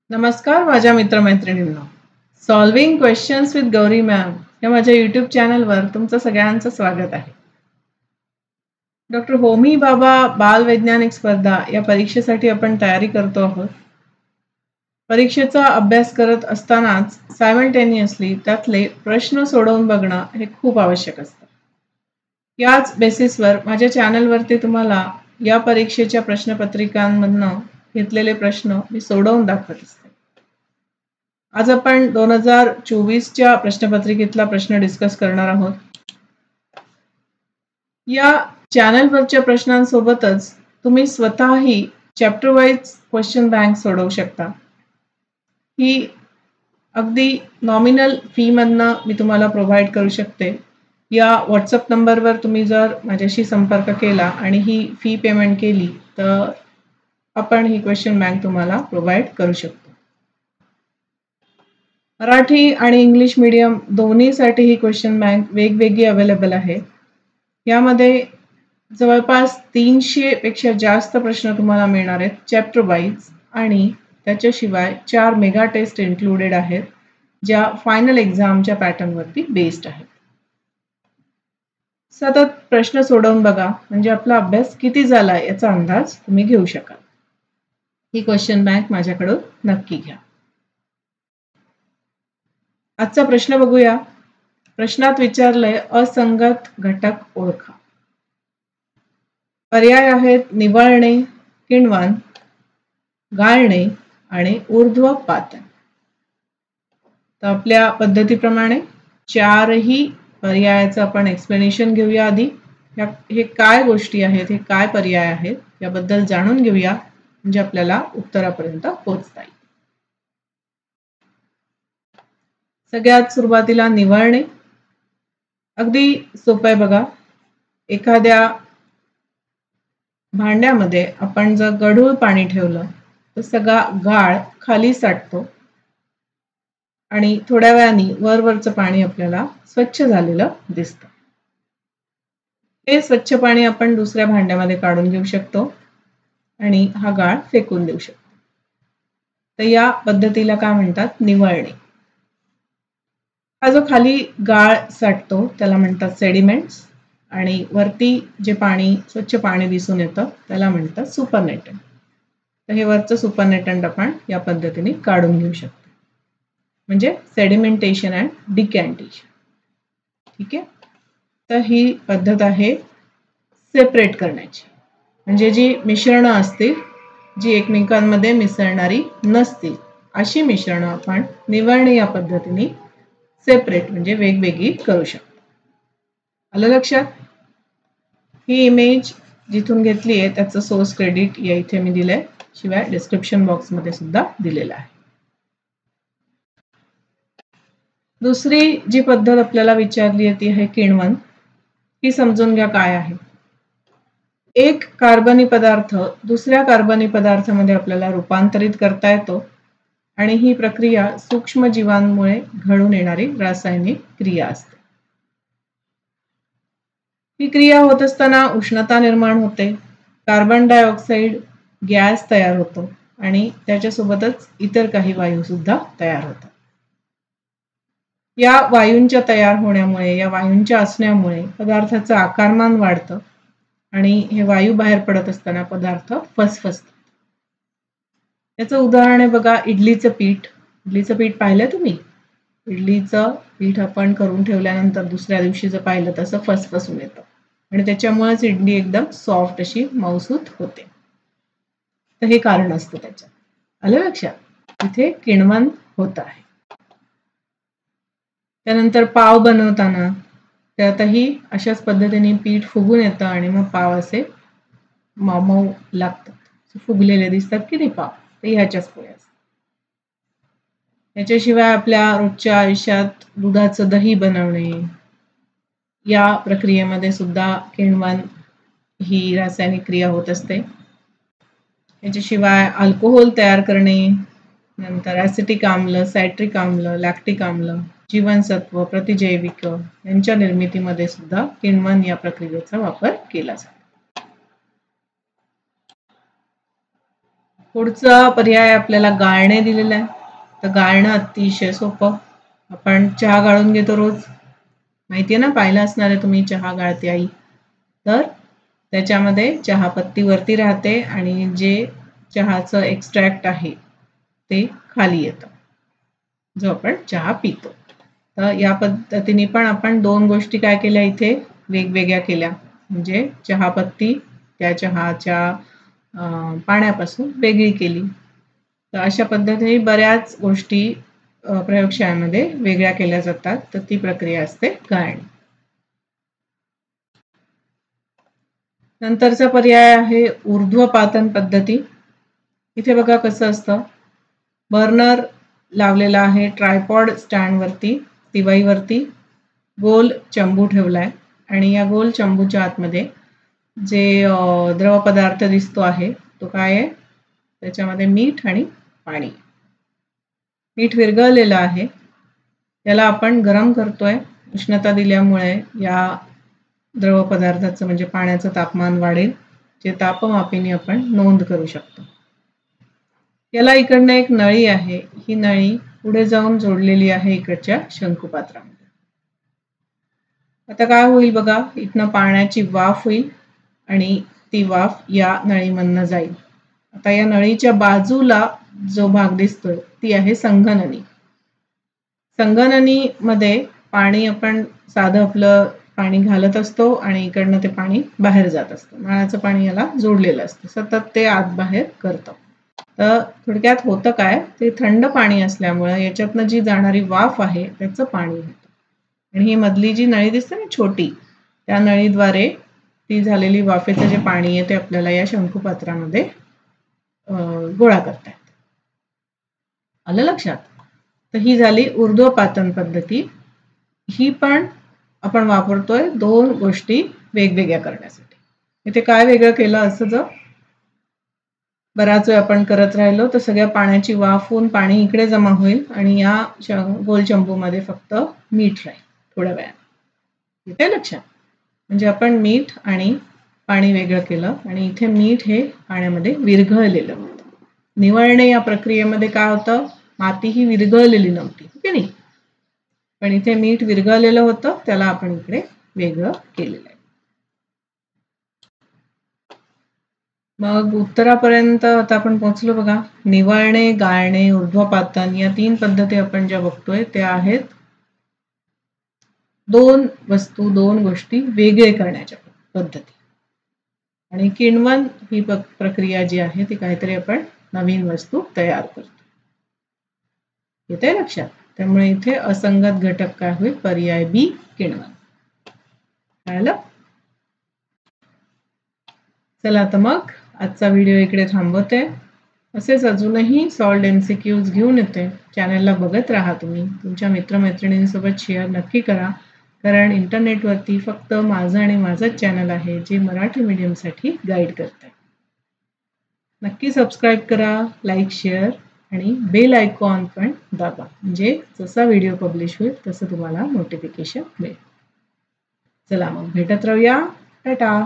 नमस्कार माझ्या मित्रमैत्रिणींनो. Solving questions with Gauri ma'am या माझ्या यूट्यूब चॅनलवर तुमचं सगळ्यांचं स्वागत आहे. डॉक्टर होमी बाबा बाल वैज्ञानिक स्पर्धा या परीक्षेसाठी आपण तयारी करतो आहोत. परीक्षेचा अभ्यास करत असतानाच सायमल्टेनियसली त्यातले प्रश्न सोडवून बघणं हे खूप आवश्यक असतं. याच बेसिसवर माझ्या चॅनलवरती तुम्हाला या परीक्षेच्या प्रश्नपत्रिकांमधनं घेतलेले प्रश्न मी सोडवून दाखवत असते. आज आपण 2024च्या प्रश्नपत्रिकेतला प्रश्न डिस्कस करणार आहोत. या चॅनलवरच्या प्रश्नांसोबतच तुम्ही स्वतःही चॅप्टर वाईज क्वेश्चन बँक सोडवू शकता. ही अगदी नॉमिनल फी मधनं मी तुम्हाला प्रोव्हाइड करू शकते. या व्हॉट्सअप नंबरवर तुम्ही जर माझ्याशी संपर्क केला आणि ही फी पेमेंट केली तर आपण ही क्वेश्चन बँक तुम्हाला प्रोव्हाइड करू शकतो. मराठी आणि इंग्लिश मीडियम दोन्हीसाठी ही क्वेश्चन बँक वेगवेगळी अवेलेबल आहे. यामध्ये जवळपास 300 पेक्षा जास्त प्रश्न तुम्हाला मिळणार आहेत चॅप्टर वाईज आणि त्याच्याशिवाय 4 मेगा टेस्ट इन्क्लुडेड आहेत ज्या फायनल एक्झामच्या पॅटर्नवरती बेस्ड आहेत. सतत प्रश्न सोडवून बघा म्हणजे आपला अभ्यास किती झाला याचा अंदाज तुम्ही घेऊ शकाल. ही क्वेश्चन बँक माझ्याकडून नक्की घ्या. आजचा प्रश्न बघूया. प्रश्नात विचारलंय असंगत घटक ओळखा. पर्याय आहेत निवळणे, किण्वन, गाळणे आणि ऊर्ध्वपातन. तर आपल्या पद्धतीप्रमाणे चारही पर्यायाचं आपण एक्सप्लेनेशन घेऊया. आधी हे काय गोष्टी आहेत, हे काय पर्याय आहेत याबद्दल जाणून घेऊया म्हणजे आपल्याला उत्तरापर्यंत पोहोचता येईल. सगळ्यात सुरुवातीला निवळणे. अगदी सोपं आहे बघा. एखाद्या भांड्यामध्ये आपण जर गढूळ पाणी ठेवलं तर सगळा गाळ खाली साठतो आणि थोड्या वेळाने वरवरचं पाणी आपल्याला स्वच्छ झालेलं दिसतं. हे स्वच्छ पाणी आपण दुसऱ्या भांड्यामध्ये काढून घेऊ शकतो आणि हा गाळ फेकून देऊ शकतो. तर या पद्धतीला काय म्हणतात निवळणे. हा जो खाली गाळ साठतो त्याला म्हणतात सेडिमेंट्स आणि वरती जे पाणी स्वच्छ पाणी दिसून येतं त्याला म्हणतात सुपरनेटंट. तर हे वरचं सुपरनेटंट आपण या पद्धतीने काढून घेऊ शकतो म्हणजे सेडिमेंटेशन अँड डिकॅन्टेशन. ठीक आहे. तर ही पद्धत आहे सेपरेट करण्याची. म्हणजे जी मिश्रणं असतील जी एकमेकांमध्ये मिसळणारी नसतील अशी मिश्रणं आपण निवळणे या पद्धतीने सेपरेट म्हणजे वेगवेगळी करू शकतो. आलं लक्षात? ही इमेज जिथून घेतली आहे त्याचं सोर्स क्रेडिट या इथे मी दिलंय, शिवाय डिस्क्रिप्शन बॉक्समध्ये सुद्धा दिलेलं आहे. दुसरी जी पद्धत आपल्याला विचारली आहे ती आहे किण्वन. ही समजून घ्या काय आहे. एक कार्बनी पदार्थ दुसऱ्या कार्बनी पदार्थामध्ये आपल्याला रूपांतरित करता येतो आणि ही प्रक्रिया सूक्ष्म जीवांमुळे घडून येणारी रासायनिक क्रिया असते. ही क्रिया होत असताना उष्णता निर्माण होते, कार्बन डायऑक्साईड गॅस तयार होतो आणि त्याच्यासोबतच इतर काही वायू सुद्धा तयार होतात. या वायूंच्या तयार होण्यामुळे या वायूंच्या असण्यामुळे पदार्थाचं आकारमान वाढतं आणि हे वायू बाहेर पडत असताना पदार्थ फसफसतात. याचं उदाहरण आहे बघा इडलीचं पीठ. इडलीचं पीठ पाहिलं तुम्ही? इडलीचं पीठ आपण करून ठेवल्यानंतर दुसऱ्या दिवशी जर पाहिलं तसं फसफसून येतं आणि त्याच्यामुळेच इडली एकदम सॉफ्ट अशी मऊसूत होते. तर हे कारण असतं त्याच्यात. आलं लक्षात? इथे किण्वन होत आहे. त्यानंतर पाव बनवताना त्यातही अशाच पद्धतीने पीठ फुगून येतं आणि मग पाव असे मऊ लागतात, फुगलेले दिसतात की नाही पाव. ते ह्याच्याच पोळे असतात. याच्याशिवाय आपल्या रोजच्या आयुष्यात दुधाचं दही बनवणे या प्रक्रियेमध्ये सुद्धा किण्वन ही रासायनिक क्रिया होत असते. याच्याशिवाय अल्कोहोल तयार करणे, नंतर ॲसिटिक आम्ल, सायट्रिक आम्ल, लॅक्टिक आम्ल, जीवनसत्व, प्रतिजैविक यांच्या निर्मितीमध्ये सुद्धा किण्वन या प्रक्रियेचा वापर केला जातो. पुढचा पर्याय आपल्याला गाळणे दिलेला आहे. तर गाळणं अतिशय सोपं. आपण चहा गाळून घेतो रोज, माहितीये ना, पाहिलं असणार आहे तुम्ही चहा गाळते आई. तर त्याच्यामध्ये चहापत्ती वरती राहते आणि जे चहाचं एक्स्ट्रॅक्ट आहे ते खाली येतं, जो आपण चहा पितो. तर या पद्धतीने पण आपण दोन गोष्टी काय केल्या इथे वेगवेगळ्या केल्या, म्हणजे चहापत्ती त्या चहाच्या पाण्यापासून वेगळी केली. तर अशा पद्धतीने बऱ्याच गोष्टी प्रयोगशाळेमध्ये वेगळ्या केल्या जातात. तर ती प्रक्रिया असते गाळणी. नंतरचा पर्याय आहे ऊर्ध्वपातन पद्धती. इथे बघा कसं असतं, बर्नर लावलेला आहे ट्रायपॉड स्टँडवरती, तिवाईवरती गोल चंबू ठेवलाय आणि या गोल चंबूच्या आतमध्ये जे द्रव पदार्थ दिसतो आहे तो काय आहे, त्याच्यामध्ये मीठ आणि पाणी. मीठ विरघळलेलं आहे, त्याला आपण गरम करतोय. उष्णता दिल्यामुळे या द्रव पदार्थाचं म्हणजे पाण्याचं तापमान वाढेल, जे तापमापीने आपण नोंद करू शकतो. याला इकडनं एक नळी आहे, ही नळी पुढे जाऊन जोडलेली आहे इकडच्या शंकुपात्रामध्ये. आता काय होईल बघा, इथनं पाण्याची वाफ होईल आणि ती वाफ या नळीमधनं जाईल. आता या नळीच्या बाजूला जो भाग दिसतोय ती आहे संघननी. संघननीमध्ये पाणी आपण साधं आपलं पाणी घालत असतो आणि इकडनं ते पाणी बाहेर जात असतं. नळाचं पाणी याला जोडलेलं असतं, सतत ते आत बाहेर करतं. तर थोडक्यात होतं काय, ते थंड पाणी असल्यामुळे याच्यातनं जी जाणारी वाफ आहे त्याचं पाणी होतं आणि ही मधली जी नळी दिसते ना छोटी, त्या नळीद्वारे ती झालेली वाफेचं जे पाणी आहे ते आपल्याला या शंकुपात्रामध्ये गोळा करता येतं. आलं लक्षात? तर ही झाली ऊर्ध्वपातन पद्धती. ही पण आपण वापरतोय दोन गोष्टी वेगवेगळ्या करण्यासाठी. इथे काय वेगळं केलं, असं जर बराच वेळ आपण करत राहिलो तर सगळ्या पाण्याची वाफ होऊन पाणी इकडे जमा होईल आणि या गोल चंबूमध्ये फक्त मीठ राहील थोड्या वेळाने. इथे लक्षात, म्हणजे आपण मीठ आणि पाणी वेगळं केलं आणि इथे मीठ हे पाण्यामध्ये विरघळलेलं होतं. निवळणे या प्रक्रियेमध्ये काय होतं, माती ही विरघळलेली नव्हती, की नाही, पण इथे मीठ विरघळलेलं होतं, त्याला आपण इकडे वेगळं केलेलं आहे. मग उत्तरापर्यंत आता आपण पोहोचलो बघा. निवळणे, गाळणे, ऊर्ध्वपातन या तीन पद्धती आपण ज्या बघतोय त्या आहेत दोन वस्तू, दोन गोष्टी वेगळे करण्याच्या पद्धती. आणि किण्वन ही प्रक्रिया जी आहे ती काहीतरी आपण नवीन वस्तू तयार करतो. येते लक्षात? त्यामुळे इथे असंगत घटक काय होईल, पर्याय बी किण्वन. कळलं? चला आता मग आजचा व्हिडिओ इकडे थांबवते. असेच अजूनही सॉल्व्ड MCQs घेऊन येते. चॅनलला बघत राहा तुम्ही. तुमच्या मित्रमैत्रिणींसोबत शेअर नक्की करा, कारण इंटरनेटवरती फक्त माझं आणि माझंच चॅनल आहे जे मराठी मीडियमसाठी गाईड करते. नक्की सबस्क्राईब करा, लाईक, शेअर आणि बेल आयकॉन पण दाबा, म्हणजे जसा व्हिडिओ पब्लिश होईल तसं तुम्हाला नोटिफिकेशन मिळेल. चला मग भेटत राहूया. टाटा.